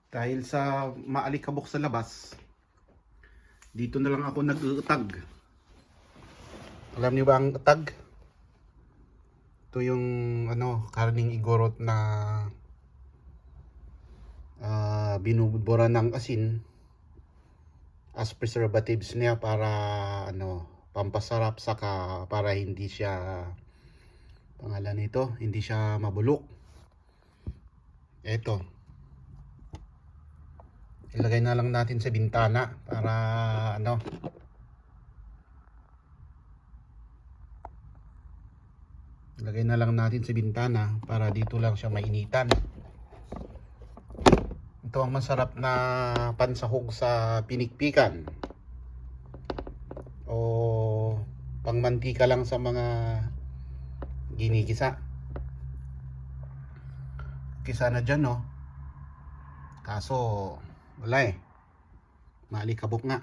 Dahil sa maalikabok sa labas, dito na lang ako nag-uutag. Alam niyo ba ang utag? Ito yung karning igorot na binubura ng asin as preservatives niya para pampasarap, saka para hindi siya hindi siya mabulok. Ito, ilagay na lang natin sa bintana para ilagay na lang natin sa bintana para dito lang siya mainitan. Ito ang masarap na pansahog sa pinikpikan o pangmantika lang sa mga ginigisa. Kisa na dyan, no? Kaso wala eh, maalikabok nga.